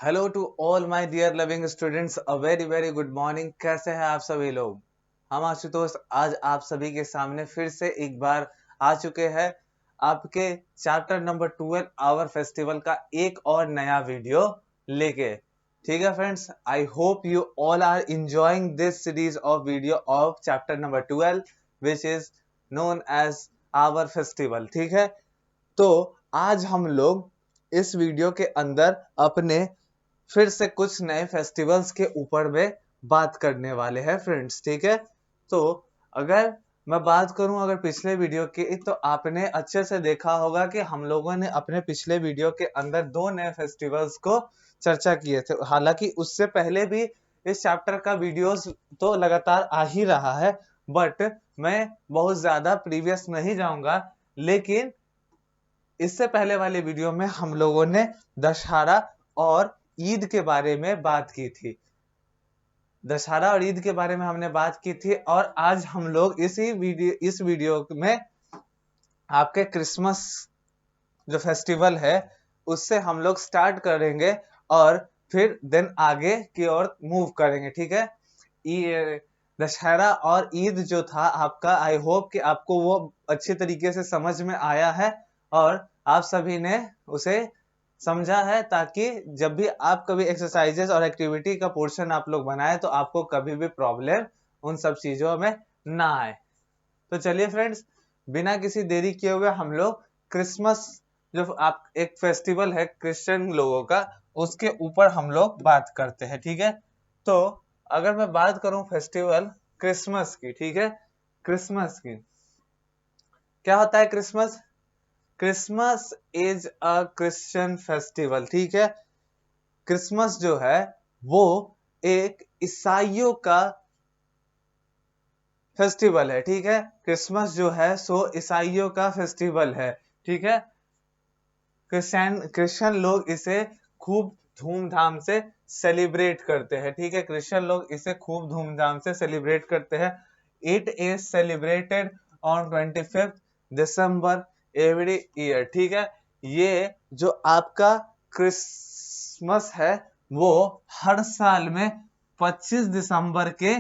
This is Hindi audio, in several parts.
Hello to all my dear loving students, a very very good morning. कैसे हैं आप सभी लोग? हम आशुतोष आज आप सभी के सामने फिर से एक बार आ चुके हैं आपके चैप्टर नंबर 12 आवर फेस्टिवल का एक और नया वीडियो लेके। ठीक है friends, I hope you all are enjoying this series of video of chapter number 12 which is known as our festival. ठीक है, तो आज हम लोग इस वीडियो के अंदर अपने फिर से कुछ नए फेस्टिवल्स के ऊपर में बात करने वाले हैं फ्रेंड्स। ठीक है, तो अगर मैं बात करूं अगर पिछले वीडियो की, तो आपने अच्छे से देखा होगा कि हम लोगों ने अपने पिछले वीडियो के अंदर दो नए फेस्टिवल्स को चर्चा किए थे। हालांकि उससे पहले भी इस चैप्टर का वीडियोस तो लगातार आ ही रहा है, बट मैं बहुत ज्यादा प्रीवियस नहीं जाऊंगा। लेकिन इससे पहले वाले वीडियो में हम लोगों ने दशहरा और ईद के बारे में बात की थी। दशहरा और ईद के बारे में हमने बात की थी, और आज हम लोग इस वीडियो में आपके क्रिसमस जो फेस्टिवल है उससे हम लोग स्टार्ट करेंगे और फिर देन आगे की ओर मूव करेंगे। ठीक है, ये दशहरा और ईद जो था आपका, आई होप कि आपको वो अच्छी तरीके से समझ में आया है और आप सभी ने उसे समझा है, ताकि जब भी आप कभी एक्सरसाइजेस और एक्टिविटी का पोर्शन आप लोग बनाए तो आपको कभी भी प्रॉब्लम उन सब चीजों में ना आए। तो चलिए फ्रेंड्स, बिना किसी देरी किए हुए हम लोग क्रिसमस जो आप एक फेस्टिवल है क्रिश्चियन लोगों का, उसके ऊपर हम लोग बात करते हैं। ठीक है, तो अगर मैं बात करूं फेस्टिवल क्रिसमस की, ठीक है, क्रिसमस की क्या होता है Christmas? Christmas is a Christian festival. ठीक है, क्रिसमस जो है वो एक ईसाइयों का फेस्टिवल है। ठीक है, क्रिसमस जो है सो ईसाइयों का फेस्टिवल है। ठीक है, क्रिश्चियन लोग इसे खूब धूमधाम से सेलिब्रेट करते हैं। ठीक है, क्रिश्चियन लोग इसे खूब धूमधाम से सेलिब्रेट करते हैं। It is celebrated on 25 December every year. ठीक है, ये जो आपका क्रिसमस है वो हर साल में 25 दिसंबर के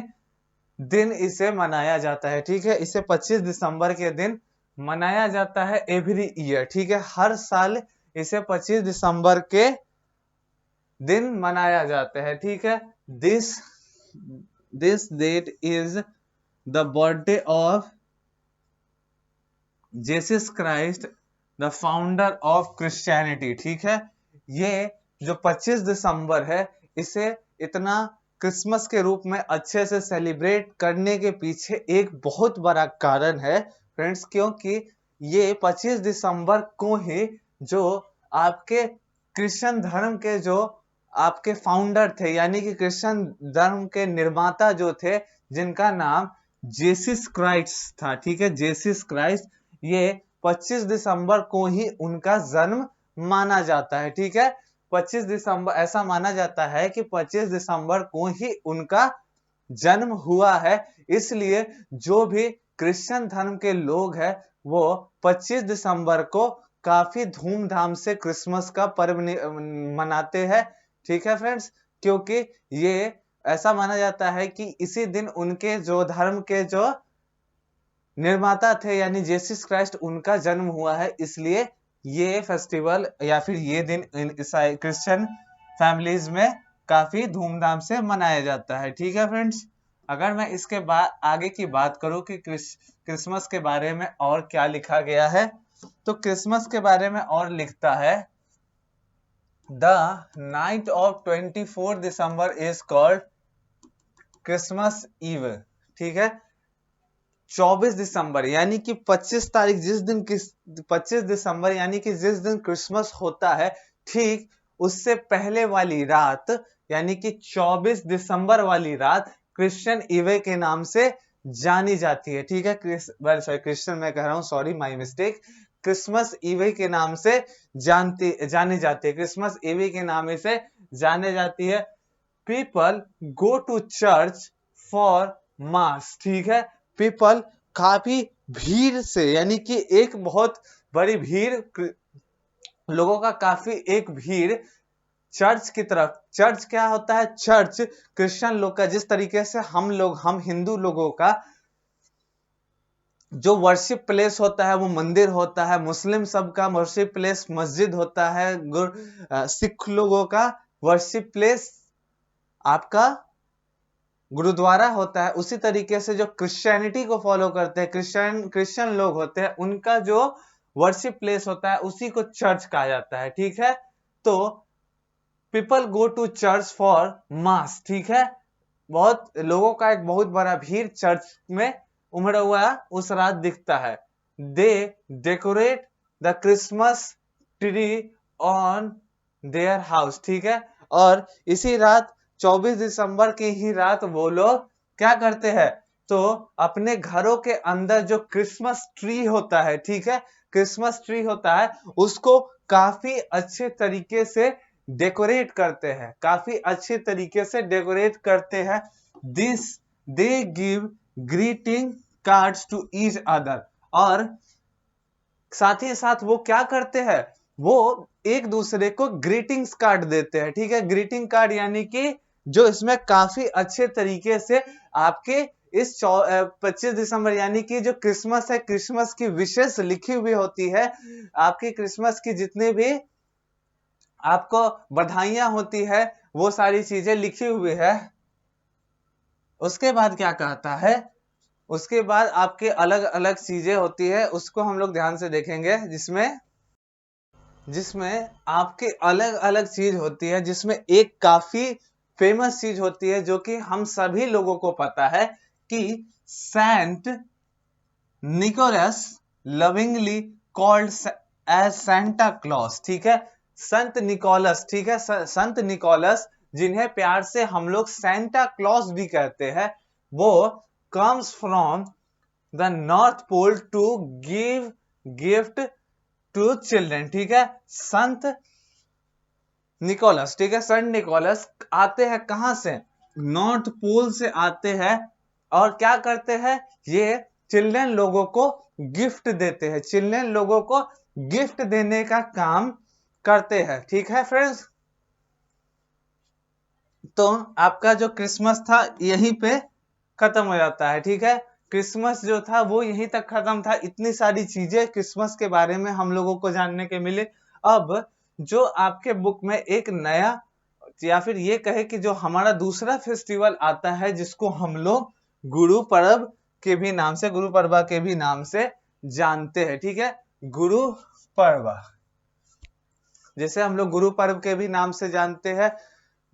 दिन इसे मनाया जाता है। ठीक है, इसे 25 दिसंबर के दिन मनाया जाता है एवरी ईयर। ठीक है, हर साल इसे 25 दिसंबर के दिन मनाया जाता है। ठीक है, this this date is the birthday of Jesus Christ, the founder of Christianity. ठीक है, ये जो 25 दिसंबर है इसे इतना क्रिसमस के रूप में अच्छे से सेलिब्रेट करने के पीछे एक बहुत बड़ा कारण है फ्रेंड्स, क्योंकि ये 25 दिसंबर को ही जो आपके क्रिश्चियन धर्म के जो आपके फाउंडर थे, यानी कि क्रिश्चियन धर्म के निर्माता जो थे, जिनका नाम जेसिस क्राइस्ट था। ठीक है, जेसिस क्राइस्ट, ये 25 दिसंबर को ही उनका जन्म माना जाता है। ठीक है, 25 दिसंबर ऐसा माना जाता है कि 25 दिसंबर को ही उनका जन्म हुआ है। इसलिए जो भी क्रिश्चियन धर्म के लोग हैं वो 25 दिसंबर को काफी धूमधाम से क्रिसमस का पर्व मनाते हैं। ठीक है फ्रेंड्स, क्योंकि ये ऐसा माना जाता है कि इसी दिन उनके जो धर्म के जो निर्माता थे यानी जेसिस क्राइस्ट, उनका जन्म हुआ है। इसलिए ये फेस्टिवल या फिर ये दिन ईसाई क्रिश्चियन फैमिलीज में काफी धूमधाम से मनाया जाता है। ठीक है फ्रेंड्स, अगर मैं इसके बाद आगे की बात करूं कि क्रिसमस के बारे में और क्या लिखा गया है, तो क्रिसमस के बारे में और लिखता है the night of 24 December is called Christmas Eve. ठीक है, 24 दिसंबर यानी कि 25 तारीख, जिस दिन 25 दिसंबर यानी कि जिस दिन क्रिसमस होता है, ठीक उससे पहले वाली रात यानी कि 24 दिसंबर वाली रात क्रिश्चियन ईवे के नाम से जानी जाती है। ठीक है, क्रिश्चियन मैं कह रहा हूं, sorry my mistake, Christmas e-way के नाम से जानी जाती है, क्रिसमस ईवे के नाम से जाने जाती है। People go to church for mass. ठीक है, पीपल काफी भीड़ से यानी कि एक बहुत बड़ी भीड़, लोगों का काफी एक भीड़ चर्च की तरफ। चर्च क्या होता है? चर्च क्रिश्चियन लोग का, जिस तरीके से हम हिंदू लोगों का जो वर्शिप प्लेस होता है वो मंदिर होता है, मुस्लिम सबका वर्शिप प्लेस मस्जिद होता है, सिख लोगों का वर्शिप प्लेस आपका गुरुद्वारा होता है। उसी तरीके से जो क्रिश्चियनिटी को फॉलो करते हैं, क्रिश्चियन लोग होते हैं, उनका जो वर्शिप प्लेस होता है उसी को चर्च कहा जाता है। ठीक है, तो people go to church for mass. ठीक है, बहुत लोगों का एक बहुत बड़ा भीड़ चर्च में उमड़ा हुआ उस रात दिखता है। They decorate the Christmas tree on their house. ठीक है, और इसी रात 24 दिसंबर की ही रात वो लोग क्या करते हैं? तो अपने घरों के अंदर जो क्रिसमस ट्री होता है, ठीक है, क्रिसमस ट्री होता है, उसको काफी अच्छे तरीके से डेकोरेट करते हैं, काफी अच्छे तरीके से डेकोरेट करते हैं। This they give greeting cards to each other, और साथ ही साथ वो क्या करते हैं? वो एक दूसरे को ग्रीटिंग्स कार्ड देते हैं। ठीक है, ग्रीटिंग कार्ड यानी कि जो इसमें काफी अच्छे तरीके से आपके इस 25 दिसंबर यानी कि जो क्रिसमस है, क्रिसमस की विशेष लिखी हुई होती है, आपकी क्रिसमस की जितने भी आपको बधाइयां होती है वो सारी चीजें लिखी हुई है। उसके बाद क्या कहता है? उसके बाद आपके अलग अलग चीजें होती है, उसको हम लोग ध्यान से देखेंगे, जिसमें जिसमें आपके अलग अलग चीज होती है, जिसमें एक काफी फेमस चीज होती है जो कि हम सभी लोगों को पता है कि Saint Nicholas lovingly called as Santa Claus. ठीक है, संत निकोलस। ठीक है, संत निकोलस, जिन्हें प्यार से हम लोग सेंटा क्लॉज भी कहते हैं, वो comes from the North Pole to give gift to children. ठीक है, संत निकोलस, ठीक है, संत निकोलस आते हैं कहां से? नॉर्थ पोल से आते हैं, और क्या करते हैं? ये चिल्ड्रन लोगों को गिफ्ट देते हैं, चिल्ड्रन लोगों को गिफ्ट देने का काम करते हैं। ठीक है फ्रेंड्स, तो आपका जो क्रिसमस था यहीं पे खत्म हो जाता है। ठीक है, क्रिसमस जो था वो यहीं तक खत्म था। इतनी सारी चीजें क्रिसमस के बारे में हम लोगों को जानने के मिले। अब जो आपके बुक में एक नया, या फिर ये कहे कि जो हमारा दूसरा फेस्टिवल आता है, जिसको हम लोग गुरु पर्व के भी नाम से, गुरु पर्वा के भी नाम से जानते हैं। ठीक है, गुरु पर्व, जैसे हम लोग गुरु पर्व के भी नाम से जानते हैं।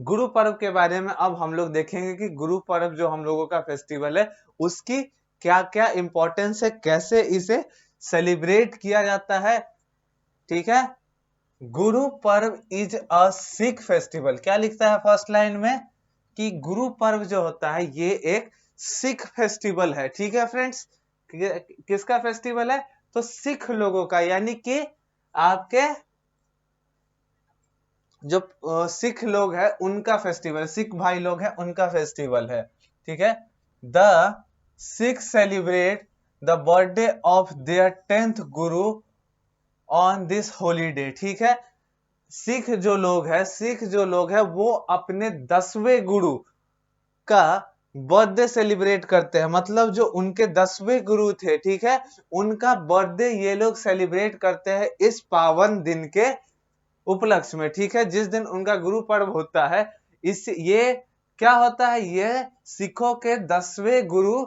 गुरु पर्व के बारे में अब हम लोग देखेंगे कि गुरु पर्व जो हम लोगों का फेस्टिवल है, उसकी क्या क्या इंपॉर्टेंस है, कैसे इसे सेलिब्रेट किया जाता है। ठीक है, Guru Parv is a Sikh festival. क्या लिखता है फर्स्ट लाइन में? कि गुरु पर्व जो होता है ये एक सिख फेस्टिवल है। ठीक है फ्रेंड्स, किसका फेस्टिवल है? तो सिख लोगों का, यानी कि आपके जो सिख लोग हैं उनका फेस्टिवल, सिख भाई लोग हैं उनका फेस्टिवल है। ठीक है, the Sikh celebrate the birthday of their 10th Guru on this holiday. ठीक है, सिख जो लोग हैं वो अपने 10वें गुरु का बर्थडे सेलिब्रेट करते हैं। मतलब जो उनके 10वें गुरु थे, ठीक है, उनका बर्थडे ये लोग सेलिब्रेट करते हैं इस पावन दिन के उपलक्ष्य में। ठीक है, जिस दिन उनका गुरु पर्व होता है, इस ये क्या होता है? ये सिखों के 10वें गुरु,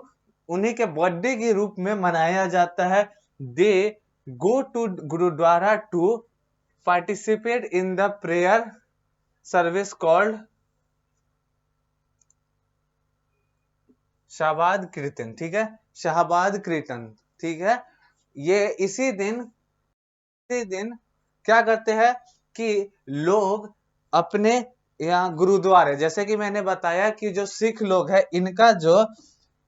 उन्हीं के बर्थडे के रूप में मनाया जाता है। They go to gurdwara to participate in the prayer service called Shabad Kirtan. ठीक है, शाहबाद कीर्तन। ठीक है, ये इसी दिन क्या करते हैं कि लोग अपने यहाँ गुरुद्वारे, जैसे कि मैंने बताया कि जो सिख लोग हैं इनका जो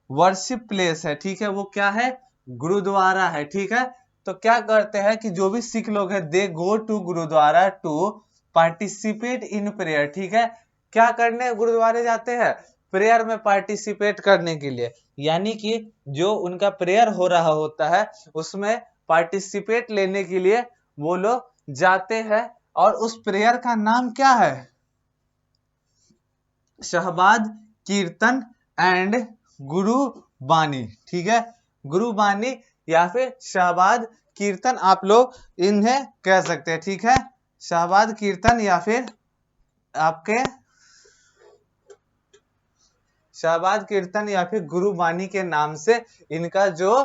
वर्शिप प्लेस है, ठीक है, वो क्या है? गुरुद्वारा है। ठीक है, तो क्या करते हैं कि जो भी सिख लोग हैं, they go to gurdwara to participate in prayer. ठीक है, क्या करने गुरुद्वारे जाते हैं? प्रेयर में पार्टिसिपेट करने के लिए, यानी कि जो उनका प्रेयर हो रहा होता है उसमें पार्टिसिपेट लेने के लिए वो लोग जाते हैं। और उस प्रेयर का नाम क्या है? शहबाद कीर्तन एंड गुरु बानी। ठीक है, गुरु बानी या फिर शहबाद कीर्तन आप लोग इन्हें कह सकते हैं। ठीक है, शहबाद कीर्तन या फिर आपके शहबाद कीर्तन या फिर गुरु बानी के नाम से इनका जो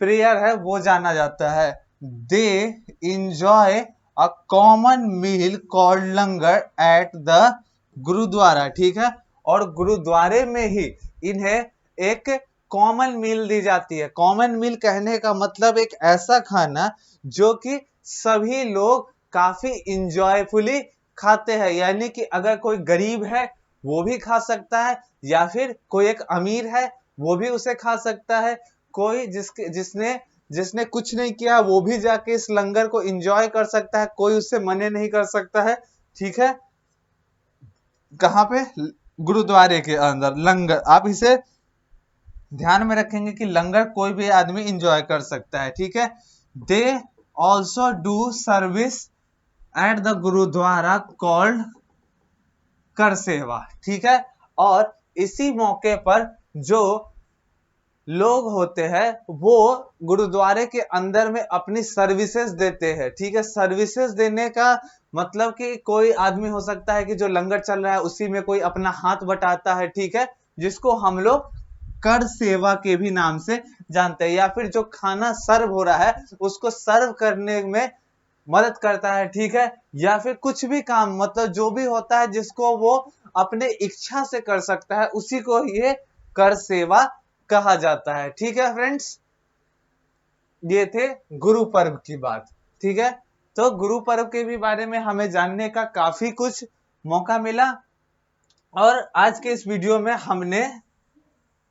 प्रेयर है वो जाना जाता है। They enjoy a common meal called langar at the gurdwara. ठीक है, और गुरुद्वारे में ही इन्हें एक कॉमन मील दी जाती है। कॉमन मील कहने का मतलब एक ऐसा खाना जो कि सभी लोग काफी इंजॉयफुली खाते हैं, यानी कि अगर कोई गरीब है वो भी खा सकता है, या फिर कोई एक अमीर है वो भी उसे खा सकता है, कोई जिसने जिसने कुछ नहीं किया वो भी जाके इस लंगर को एंजॉय कर सकता है, कोई उससे मने नहीं कर सकता है। ठीक है, कहां पे? गुरुद्वारे के अंदर लंगर। आप इसे ध्यान में रखेंगे कि लंगर कोई भी आदमी एंजॉय कर सकता है। ठीक है, they also do service at the gurdwara called kar seva. ठीक है, और इसी मौके पर जो लोग होते हैं वो गुरुद्वारे के अंदर में अपनी सर्विसेज देते हैं। ठीक है, सर्विसेज देने का मतलब कि कोई आदमी हो सकता है कि जो लंगर चल रहा है उसी में कोई अपना हाथ बटाता है। ठीक है, जिसको हम लोग कर सेवा के भी नाम से जानते हैं, या फिर जो खाना सर्व हो रहा है उसको सर्व करने में मदद करता है। ठीक है, या फिर कुछ भी काम, मतलब जो भी होता है जिसको वो अपने इच्छा से कर सकता है उसी को ये कर सेवा कहा जाता है। ठीक है फ्रेंड्स, ये थे गुरु पर्व की बात। ठीक है, तो गुरु पर्व के भी बारे में हमें जानने का काफी कुछ मौका मिला, और आज के इस वीडियो में हमने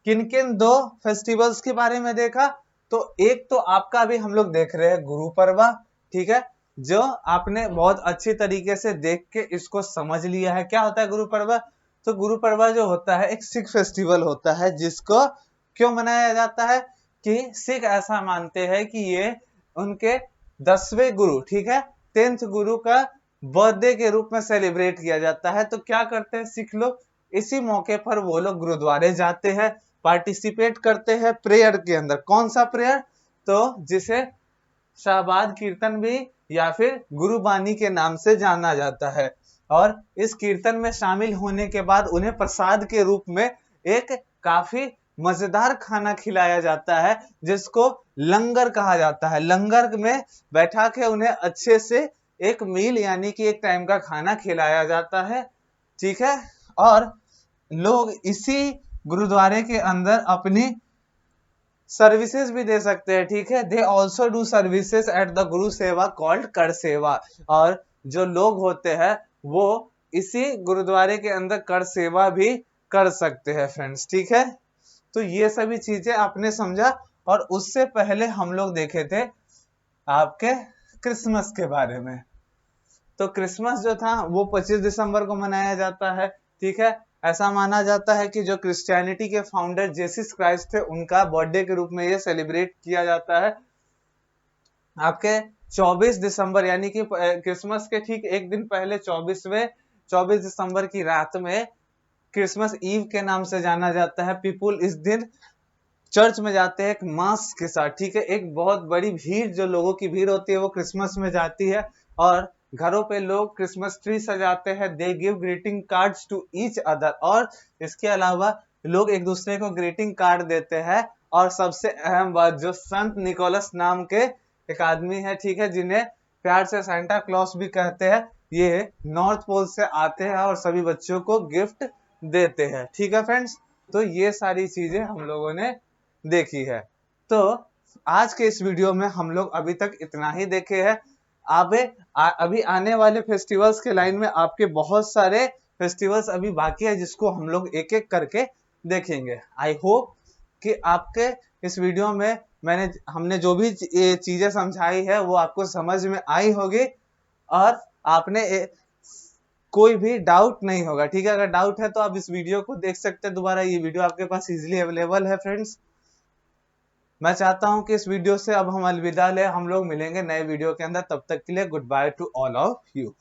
किन किन दो फेस्टिवल्स के बारे में देखा। तो एक तो आपका भी हम लोग देख रहे हैं गुरु पर्व। ठीक है, जो आपने बहुत अच्छी तरीके से देख के इसको समझ लिया है क्या होता है गुरु पर्व। तो गुरु पर्व जो होता है एक सिख फेस्टिवल होता है, जिसको क्यों मनाया जाता है कि सिख ऐसा मानते हैं कि ये उनके 10वें गुरु, ठीक है, 10th गुरु का बर्थडे के रूप में सेलिब्रेट किया जाता है। तो क्या करते हैं सिख लोग, इसी मौके पर वो लोग गुरुद्वारे जाते हैं, पार्टिसिपेट करते हैं प्रेयर के अंदर। कौन सा प्रेयर? तो जिसे शहबाद कीर्तन भी या फिर गुरुबानी के नाम से जाना जाता है। और इस कीर्तन में शामिल होने के बाद उन्हें प्रसाद के रूप में एक काफी मजेदार खाना खिलाया जाता है, जिसको लंगर कहा जाता है। लंगर में बैठा के उन्हें अच्छे से एक मील यानी कि एक टाइम का खाना खिलाया जाता है। ठीक है, और लोग इसी गुरुद्वारे के अंदर अपनी सर्विसेज भी दे सकते हैं। ठीक है, they also do services at the गुरु सेवा कॉल्ड कर सेवा। और जो लोग होते हैं वो इसी गुरुद्वारे के अंदर कर सेवा भी कर सकते हैं फ्रेंड्स। ठीक है, तो ये सभी चीजें आपने समझा। और उससे पहले हम लोग देखे थे आपके क्रिसमस के बारे में। तो क्रिसमस जो था वो 25 दिसंबर को मनाया जाता है। ठीक है, ऐसा माना जाता है कि जो क्रिश्चियनिटी के फाउंडर जीसस क्राइस्ट थे उनका बर्थडे के रूप में ये सेलिब्रेट किया जाता है। आपके 24 दिसंबर यानी कि क्रिसमस के ठीक एक दिन पहले 24 दिसंबर की रात में क्रिसमस ईव के नाम से जाना जाता है। पीपुल इस दिन चर्च में जाते हैं एक मास के साथ। ठीक है, एक बहुत बड़ी भीड़, जो लोगों की भीड़ होती है वो क्रिसमस में जाती है, और घरों पे लोग क्रिसमस ट्री सजाते हैं। They give greeting cards to each other, और इसके अलावा लोग एक दूसरे को ग्रीटिंग कार्ड देते हैं। और सबसे अहम बात, जो संत निकोलस नाम के एक आदमी है, ठीक है, जिन्हें प्यार से सांता क्लॉस भी कहते हैं, ये नॉर्थ पोल से आते हैं और सभी बच्चों को गिफ्ट देते हैं। ठीक है फ्रेंड्स, तो ये सारी चीजें हम लोगों ने देखी है। तो आज के इस वीडियो में हम लोग अभी तक इतना ही देखे हैं। अभी आने वाले फेस्टिवल्स के लाइन में आपके बहुत सारे फेस्टिवल्स अभी बाकी है, जिसको हम लोग एक एक करके देखेंगे। आई होप कि आपके इस वीडियो में हमने जो भी चीजें समझाई है वो आपको समझ में आई होगी, और आपने कोई भी डाउट नहीं होगा। ठीक है, अगर डाउट है तो आप इस वीडियो को देख सकते हैं दोबारा। ये वीडियो आपके पास इजीली अवेलेबल है फ्रेंड्स। मैं चाहता हूं कि इस वीडियो से अब हम अलविदा लें। हम लोग मिलेंगे नए वीडियो के अंदर, तब तक के लिए good by two all of you.